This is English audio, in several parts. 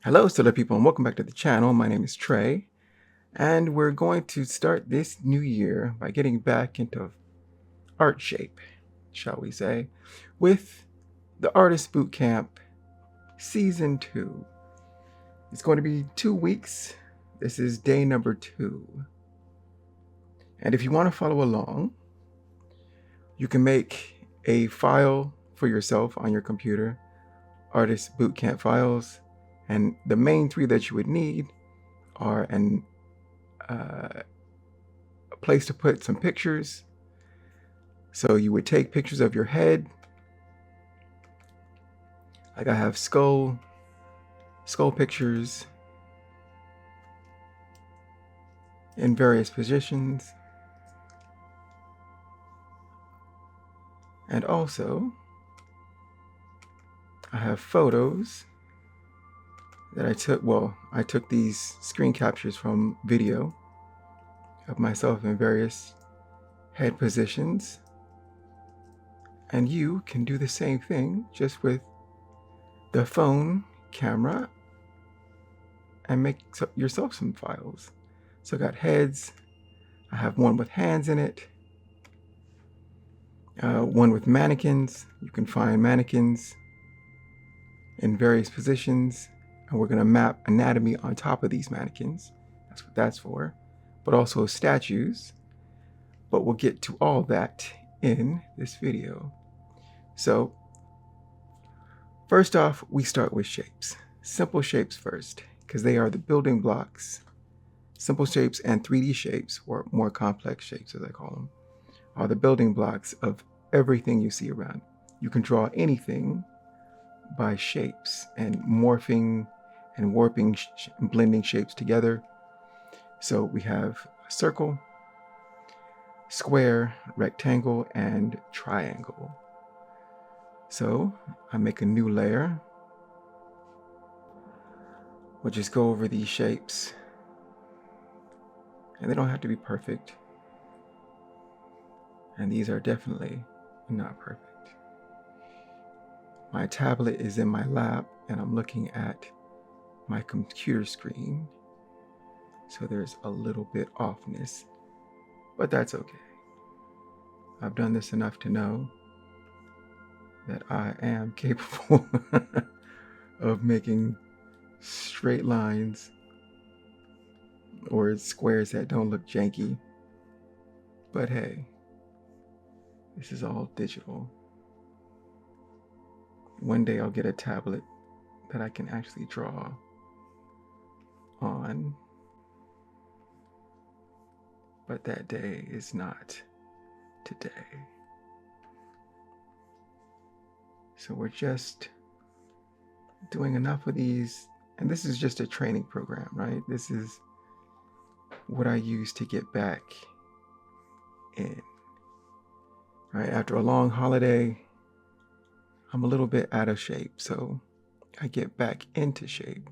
Hello, stellar people, and welcome back to the channel. My name is Trey, and we're going to start this new year by getting back into art shape, shall we say, with the Artist Bootcamp Season 2. It's going to be 2 weeks. This is day number 2. And if you want to follow along, you can make a file for yourself on your computer, Artist Bootcamp files, and the main 3 that you would need are a place to put some pictures. So you would take pictures of your head. Like I have skull pictures in various positions. And also, I have photos that I took. Well, I took these screen captures from video of myself in various head positions. And you can do the same thing just with the phone camera and make yourself some files. So I got heads. I have one with hands in it. One with mannequins. You can find mannequins in various positions, and we're going to map anatomy on top of these mannequins. That's what that's for. But also statues. But we'll get to all that in this video. So first off, we start with shapes. Simple shapes first, because they are the building blocks. Simple shapes and 3D shapes, or more complex shapes as I call them, are the building blocks of everything you see around. You can draw anything by shapes and morphing and warping and blending shapes together. So we have a circle, square, rectangle, and triangle. So I make a new layer. We'll just go over these shapes. And they don't have to be perfect. And these are definitely not perfect. My tablet is in my lap and I'm looking at my computer screen. So there's a little bit offness, but that's okay. I've done this enough to know that I am capable of making straight lines or squares that don't look janky. But hey, this is all digital. One day I'll get a tablet that I can actually draw on. But that day is not today. So we're just doing enough of these. And this is just a training program, right? This is what I use to get back in. Right after a long holiday, I'm a little bit out of shape, so I get back into shape.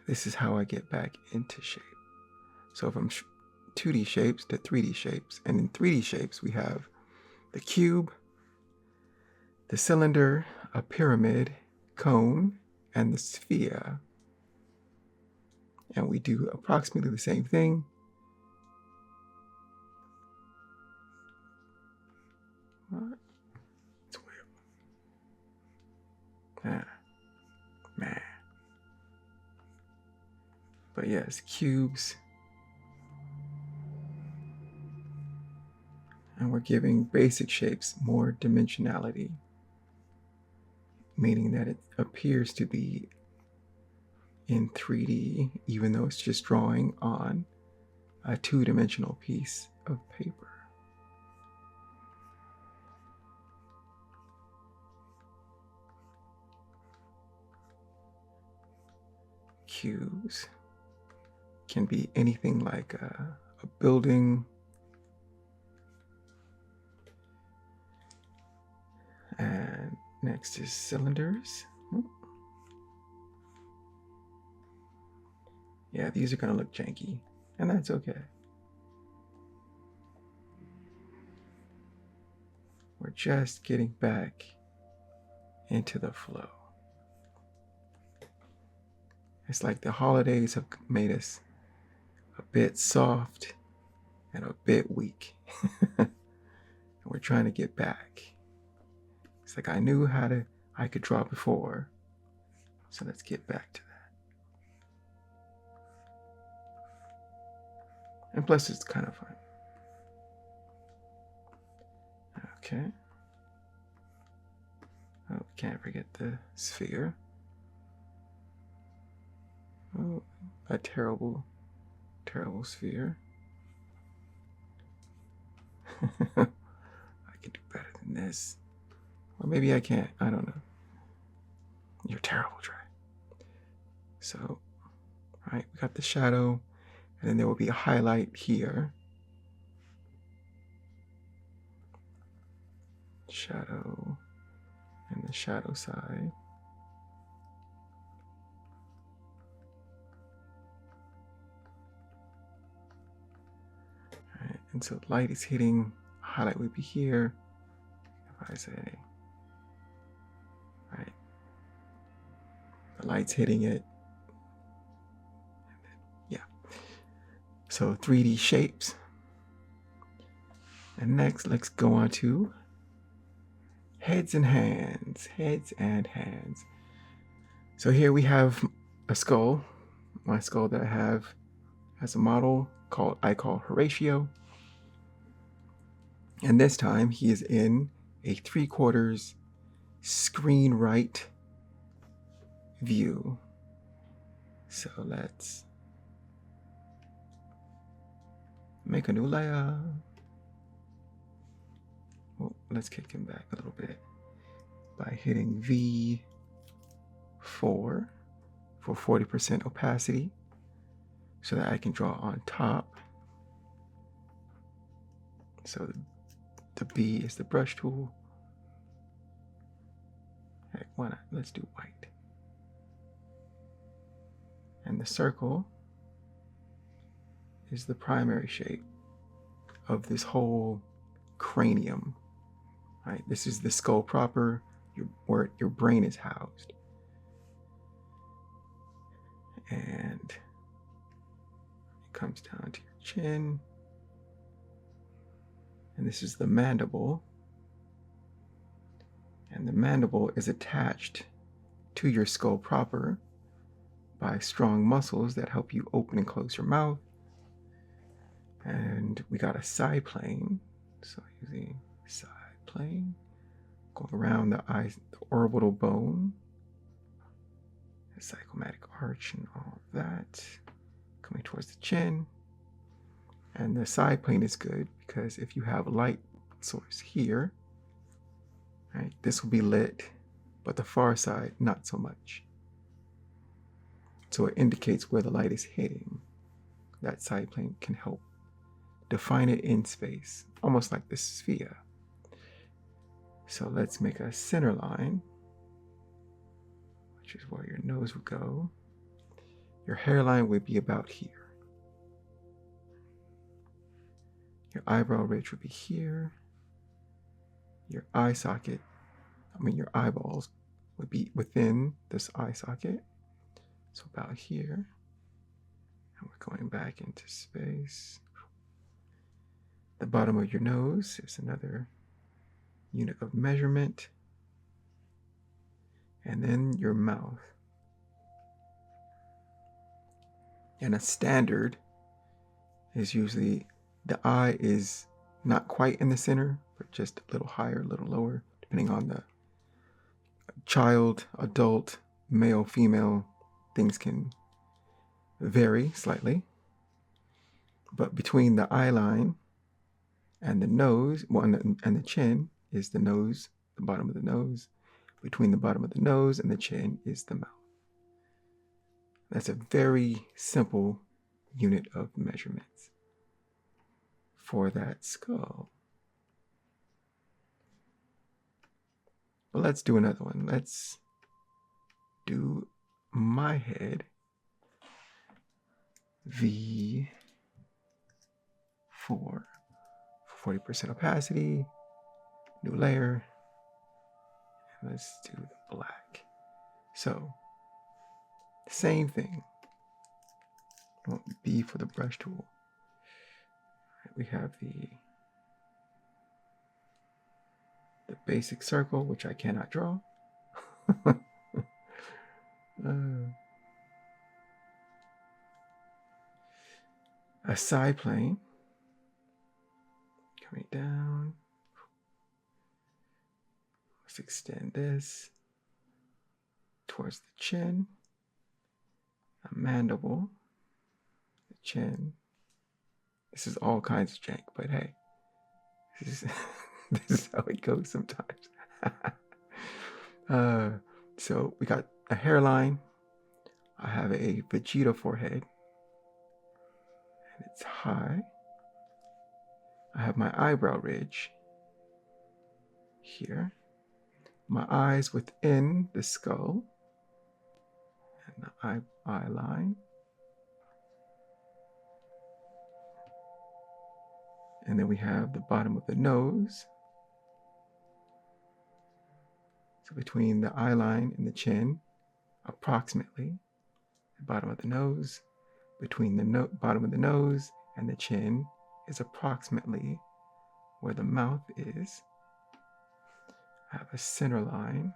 This is how I get back into shape. So from 2D shapes to 3D shapes, and in 3D shapes we have the cube, the cylinder, a pyramid, cone, and the sphere. And we do approximately the same thing. What? It's weird. Man. But yes, cubes. And we're giving basic shapes more dimensionality, meaning that it appears to be in 3D, even though it's just drawing on a 2-dimensional piece of paper. Cubes can be anything like a building, and next is cylinders. Yeah, these are gonna look janky, and that's okay. We're just getting back into the flow. It's like the holidays have made us a bit soft and a bit weak. And we're trying to get back. It's like I knew I could draw before. So let's get back to that. And plus it's kind of fun. Okay. Oh, can't forget the sphere. Oh, a terrible, terrible sphere. I can do better than this. Or maybe I can't. I don't know. You're terrible, Trey. So, all right, we got the shadow, and then there will be a highlight here. Shadow and the shadow side. All right, and so light is hitting, highlight would be here. If I say, right, the light's hitting it. Yeah. So 3D shapes. And next, let's go on to heads and hands. Heads and hands. So here we have a skull. My skull that I have as a model I call Horatio. And this time he is in a 3/4 screen right view. So let's make a new layer. Well, let's kick him back a little bit by hitting V4 for 40% opacity so that I can draw on top. So the B is the brush tool. Heck, why not? Let's do white. And the circle is the primary shape of this whole cranium. Right? This is the skull proper, where your brain is housed. And it comes down to your chin. And this is the mandible. And the mandible is attached to your skull proper by strong muscles that help you open and close your mouth. And we got a side plane. So using side plane, going around the orbital bone, the zygomatic arch and all of that, coming towards the chin. And the side plane is good because if you have a light source here, right, this will be lit, but the far side, not so much. So it indicates where the light is hitting. That side plane can help define it in space, almost like the sphere. So let's make a center line, which is where your nose would go. Your hairline would be about here. Your eyebrow ridge would be here. Your eye socket, your eyeballs would be within this eye socket. So about here. And we're going back into space. The bottom of your nose is another unit of measurement. And then your mouth. And a standard is usually the eye is not quite in the center, but just a little higher, a little lower, depending on the child, adult, male, female. Things can vary slightly. But between the eye line and the nose, and the chin is the nose, the bottom of the nose. Between the bottom of the nose and the chin is the mouth. That's a very simple unit of measurements for that skull. But let's do another one. Let's do my head. V4 for 40% opacity, new layer, Let's do the black. So, same thing. B for the brush tool. We have the basic circle, which I cannot draw. A side plane coming down. Let's extend this towards the chin. A mandible, the chin. This is all kinds of jank, but hey, this is how it goes sometimes. So we got a hairline. I have a Vegeta forehead, and it's high. I have my eyebrow ridge here. My eyes within the skull, and the eye line. And then we have the bottom of the nose. So between the eye line and the chin, approximately, the bottom of the nose, between the bottom of the nose and the chin is approximately where the mouth is. I have a center line.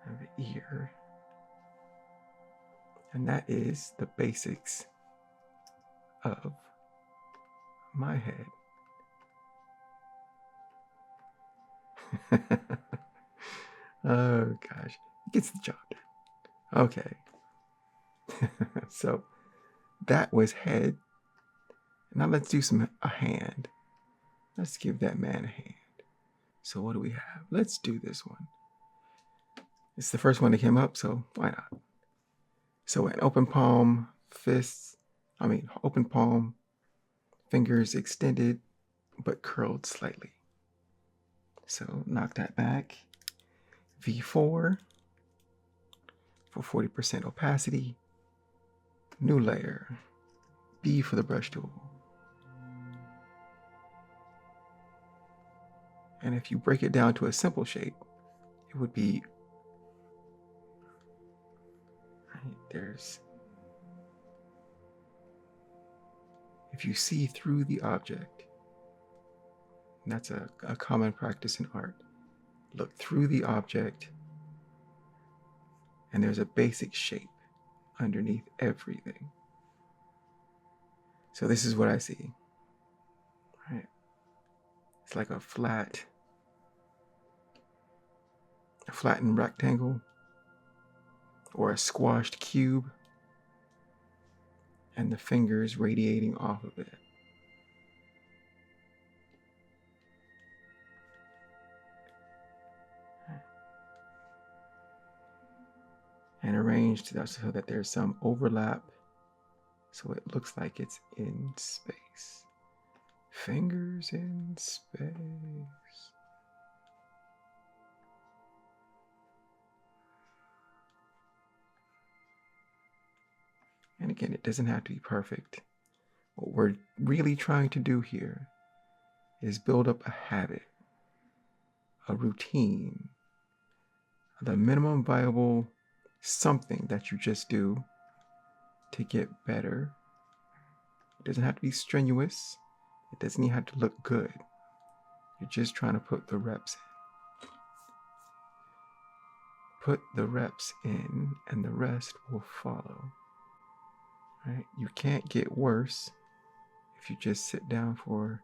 I have an ear. And that is the basics of my head. Oh gosh, it gets the job done. Okay. So that was head. Now let's do a hand. Let's give that man a hand. So what do we have? Let's do this one. It's the first one that came up, so why not? So an open palm, open palm, fingers extended, but curled slightly. So knock that back. V4 for 40% opacity. New layer. B for the brush tool. And if you break it down to a simple shape, it would be, if you see through the object, and that's a common practice in art, look through the object, and there's a basic shape underneath everything. So this is what I see. Right? It's like a flattened rectangle or a squashed cube, and the fingers radiating off of it. And arranged so that there's some overlap, so it looks like it's in space. Fingers in space. And again, it doesn't have to be perfect. What we're really trying to do here is build up a habit, a routine, the minimum viable something that you just do to get better. It doesn't have to be strenuous. It doesn't even have to look good. You're just trying to put the reps in. Put the reps in, and the rest will follow. Right? You can't get worse if you just sit down for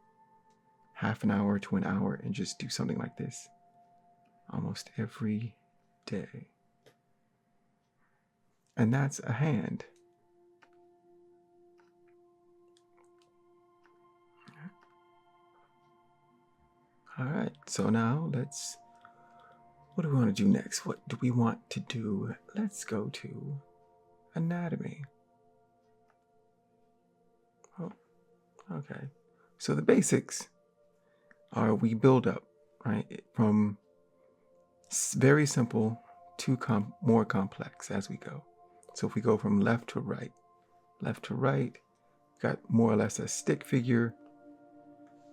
half an hour to an hour and just do something like this almost every day. And that's a hand. All right, so now what do we want to do next? What do we want to do? Let's go to anatomy. Oh, okay. So the basics are we build up, right? From very simple to more complex as we go. So if we go from left to right, got more or less a stick figure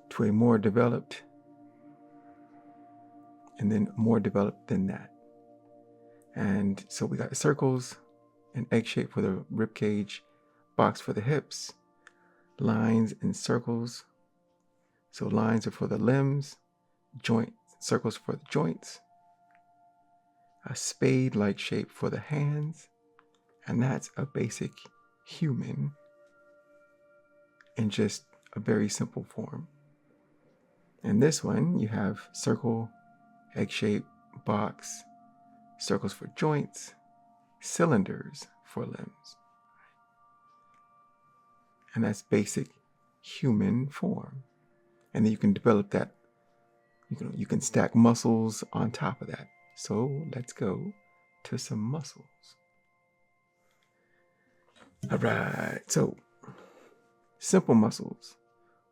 to a more developed, and then more developed than that. And so we got circles, an egg shape for the rib cage, box for the hips, lines and circles. So lines are for the limbs, circles for the joints, a spade-like shape for the hands, and that's a basic human in just a very simple form. In this one, you have circle, egg shape, box, circles for joints, cylinders for limbs. And that's basic human form. And then you can develop that, you can stack muscles on top of that. So let's go to some muscles. All right, so simple muscles,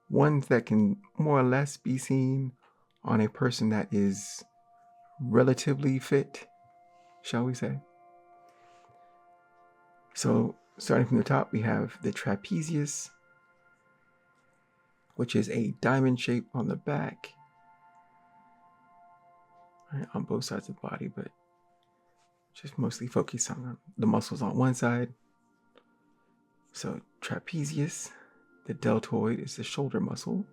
ones that can more or less be seen on a person that is relatively fit, shall we say. So starting from the top, we have the trapezius, which is a diamond shape on the back, right, on both sides of the body, but just mostly focus on the muscles on one side. So trapezius, the deltoid is the shoulder muscle.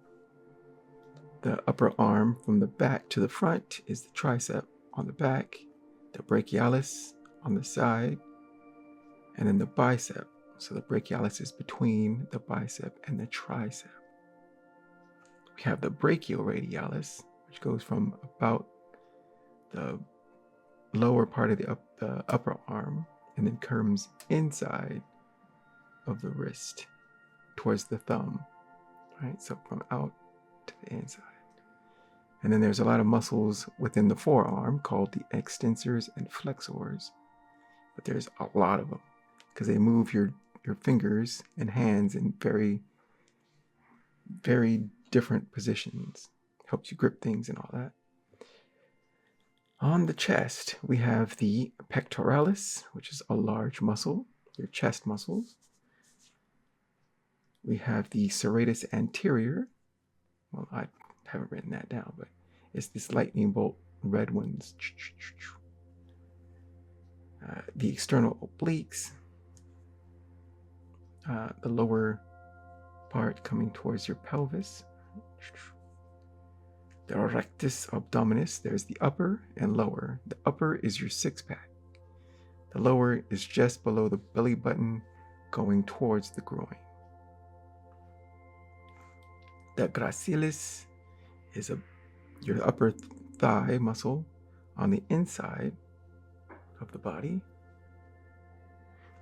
The upper arm from the back to the front is the tricep on the back, the brachialis on the side, and then the bicep. So the brachialis is between the bicep and the tricep. We have the brachioradialis, which goes from about the lower part of the upper arm and then comes inside of the wrist towards the thumb, right? So from out to the inside. And then there's a lot of muscles within the forearm called the extensors and flexors, but there's a lot of them because they move your fingers and hands in very, very different positions. Helps you grip things and all that. On the chest, we have the pectoralis, which is a large muscle, your chest muscles. We have the serratus anterior. Well, I haven't written that down, but it's this lightning bolt, red ones. The external obliques, the lower part coming towards your pelvis. The rectus abdominis, there's the upper and lower. The upper is your six-pack. The lower is just below the belly button going towards the groin. The gracilis is your upper thigh muscle on the inside of the body.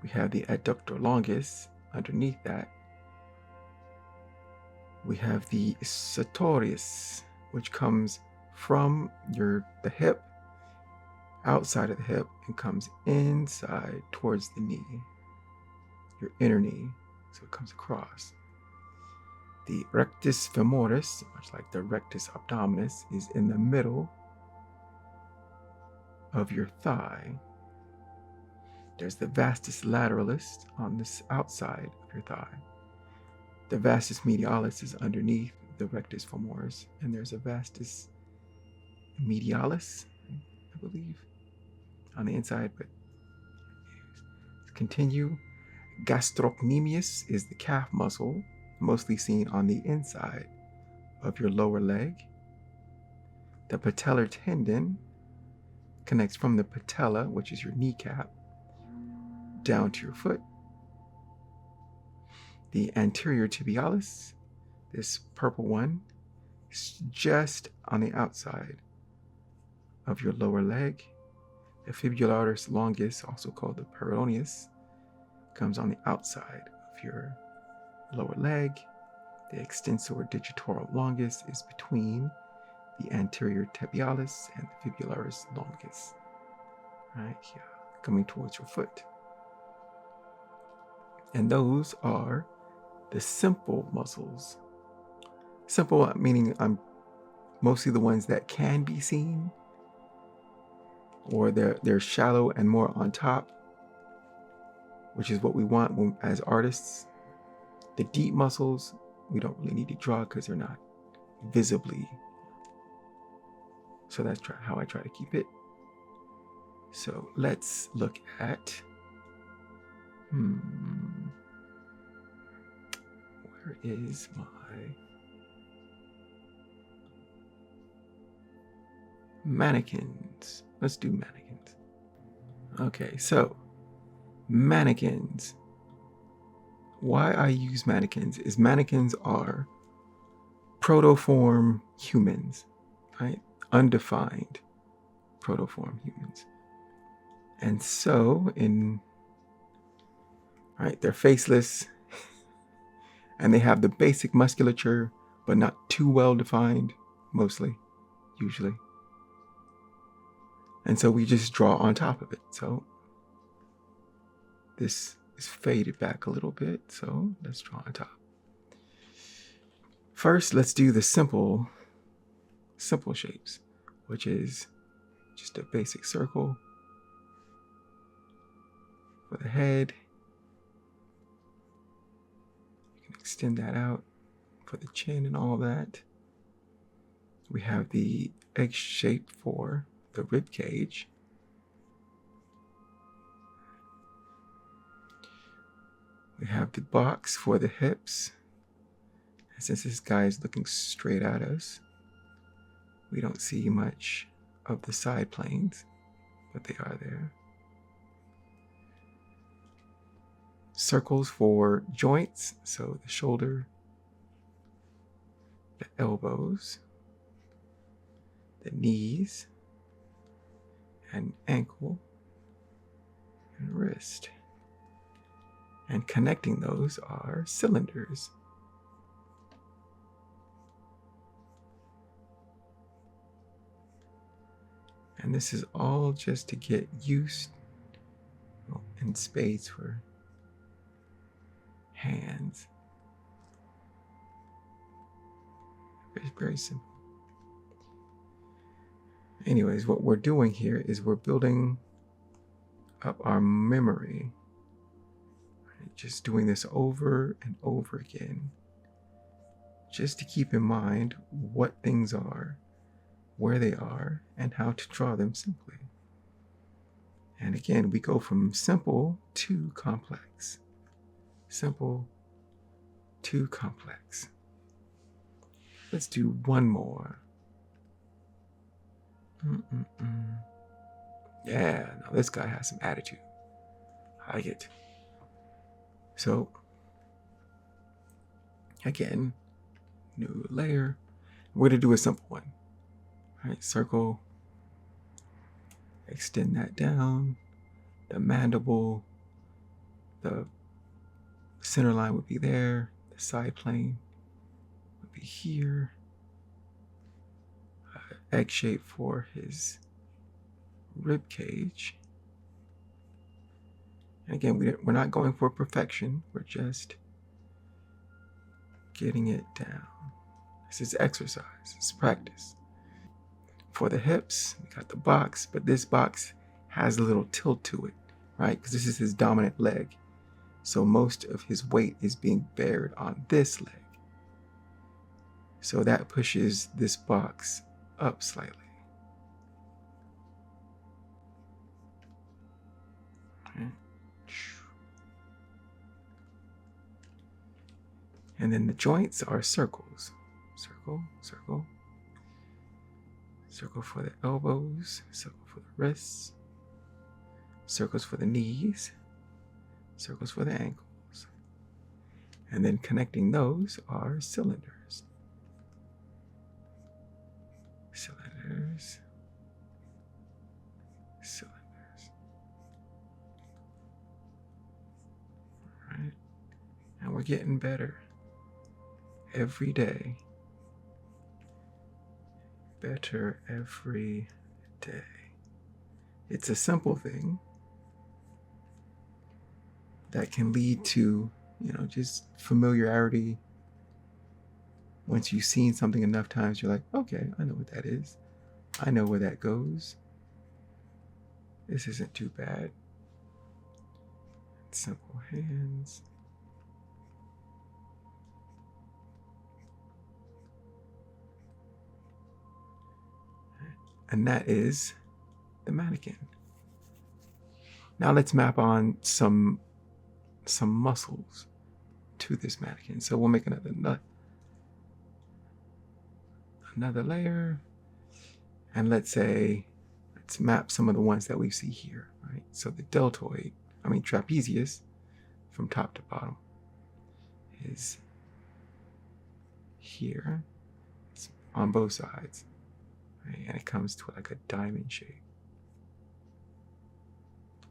We have the adductor longus underneath that. We have the sartorius, which comes from the hip, outside of the hip, and comes inside towards the knee, your inner knee, so it comes across. The rectus femoris, much like the rectus abdominis, is in the middle of your thigh. There's the vastus lateralis on this outside of your thigh. The vastus medialis is underneath the rectus femoris, and there's a vastus medialis, I believe, on the inside, but let's continue. Gastrocnemius is the calf muscle, mostly seen on the inside of your lower leg. The patellar tendon connects from the patella, which is your kneecap, down to your foot. The anterior tibialis, this purple one, is just on the outside of your lower leg. The fibularis longus, also called the peroneus, comes on the outside of your lower leg. The extensor digitoral longus is between the anterior tibialis and the fibularis longus, right here, coming towards your foot. And those are the simple muscles. Simple meaning mostly the ones that can be seen, or they're shallow and more on top, which is what we want as artists. The deep muscles, we don't really need to draw because they're not visibly. So that's how I try to keep it. So let's look at, where is my mannequins? Let's do mannequins. Okay, so mannequins. Why I use mannequins is mannequins are protoform humans, right? Undefined protoform humans. And so they're faceless and they have the basic musculature, but not too well defined, usually. And so we just draw on top of it. So this is faded back a little bit. So let's draw on top. First, let's do the simple shapes, which is just a basic circle for the head. You can extend that out for the chin and all that. We have the egg shape for the rib cage. We have the box for the hips. And since this guy is looking straight at us, we don't see much of the side planes, but they are there. Circles for joints, so the shoulder, the elbows, the knees, and ankle, and wrist. And connecting those are cylinders. And this is all just to get used in space for hands. It's very simple. Anyways, what we're doing here is we're building up our memory. Just doing this over and over again, just to keep in mind what things are, where they are, and how to draw them simply. And again, we go from simple to complex. Simple to complex. Let's do one more. Yeah, now this guy has some attitude. I like it. So, again, new layer. We're going to do a simple one. All right, circle. Extend that down. The mandible. The center line would be there. The side plane would be here. Egg shape for his rib cage. And again, we're not going for perfection. We're just getting it down. This is exercise. It's practice. For the hips, we got the box, but this box has a little tilt to it, right? Because this is his dominant leg. So most of his weight is being bared on this leg. So that pushes this box up slightly. Okay. And then the joints are circles. Circle, circle. Circle for the elbows, circle for the wrists, circles for the knees, circles for the ankles. And then connecting those are cylinders. Cylinders. Cylinders. All right. And we're getting better every day. Better every day. It's a simple thing that can lead to, just familiarity. Once you've seen something enough times, you're like, okay, I know what that is. I know where that goes. This isn't too bad. Simple hands. And that is the mannequin. Now let's map on some muscles to this mannequin. So we'll make another layer, and let's map some of the ones that we see here, right? So the trapezius, from top to bottom, is here. It's on both sides, right? And it comes to like a diamond shape.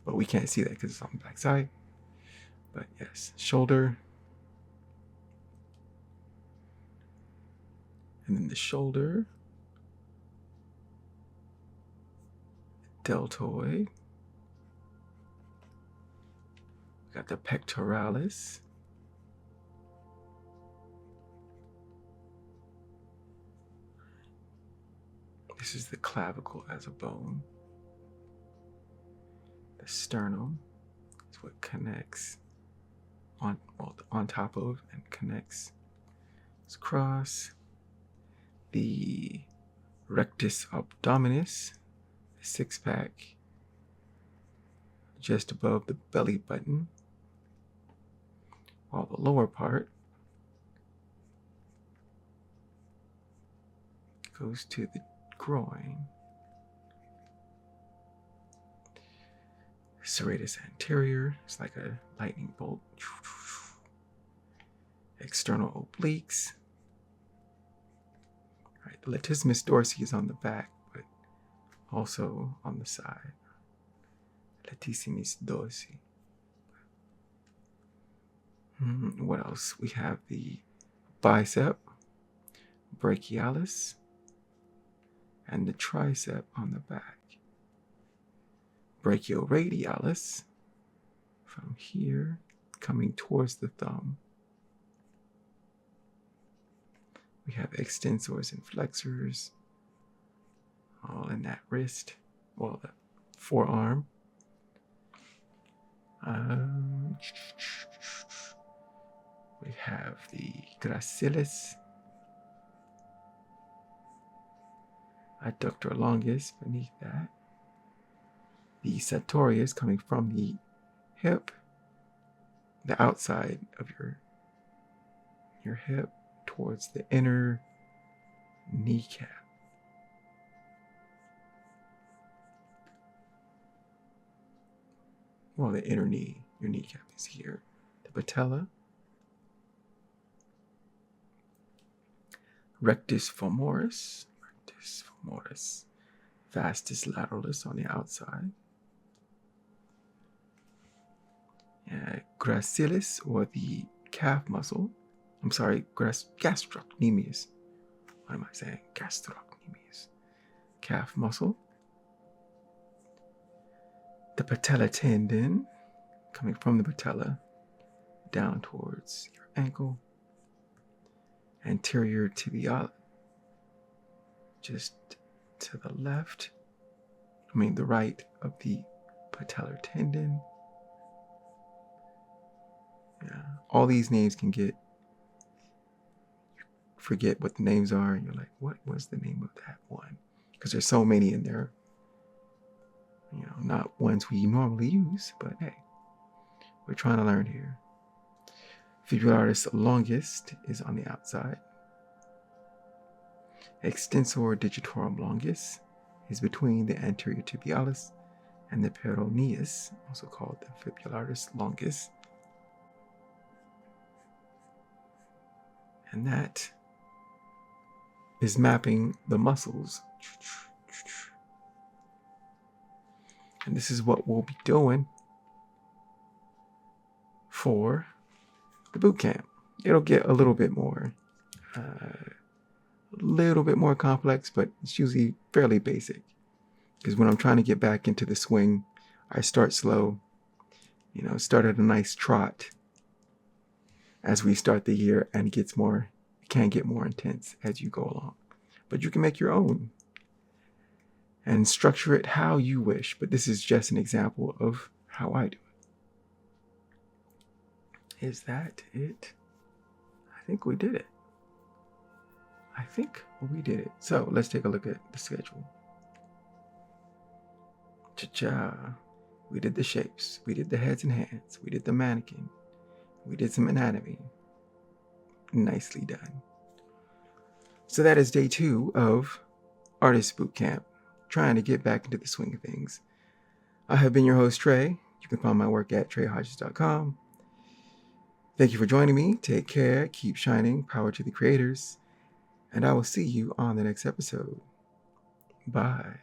But we can't see that because it's on the back side. But yes, shoulder. And then the shoulder, deltoid. We got the pectoralis. This is the clavicle as a bone. The sternum is what connects on top of and connects. It's across. The rectus abdominis, the six-pack, just above the belly button, while the lower part goes to the groin. Serratus anterior, it's like a lightning bolt. External obliques. Right, the latissimus dorsi is on the back, but also on the side. Latissimus dorsi. What else? We have the bicep, brachialis, and the tricep on the back. Brachioradialis, from here, coming towards the thumb. We have extensors and flexors, all in that wrist, well, the forearm. We have the gracilis, adductor longus beneath that. The sartorius coming from the hip, the outside of your hip towards the inner kneecap. Well, the inner knee, your kneecap is here. The patella. Rectus femoris, vastus lateralis on the outside. Gracilis, or the calf muscle. I'm sorry, gastrocnemius. What am I saying? Gastrocnemius. Calf muscle. The patella tendon, coming from the patella down towards your ankle. Anterior tibialis, just to the left. The right of the patellar tendon. Yeah, all these names can get, forget what the names are, and you're like, what was the name of that one? Because there's so many in there. Not ones we normally use, but hey, we're trying to learn here. Fibularis longus is on the outside. Extensor digitorum longus is between the anterior tibialis and the peroneus, also called the fibularis longus. And that is mapping the muscles. And this is what we'll be doing for the boot camp. It'll get a little bit more complex, but it's usually fairly basic. Because when I'm trying to get back into the swing, I start slow, start at a nice trot as we start the year, and it can get more intense as you go along. But you can make your own and structure it how you wish. But this is just an example of how I do it. Is that it? I think we did it. So let's take a look at the schedule. Cha-cha. We did the shapes. We did the heads and hands. We did the mannequin. We did some anatomy. Nicely done. So that is day 2 of Artist Bootcamp, trying to get back into the swing of things. I have been your host, Trey. You can find my work at treyhodges.com. Thank you for joining me. Take care. Keep shining. Power to the creators. And I will see you on the next episode. Bye.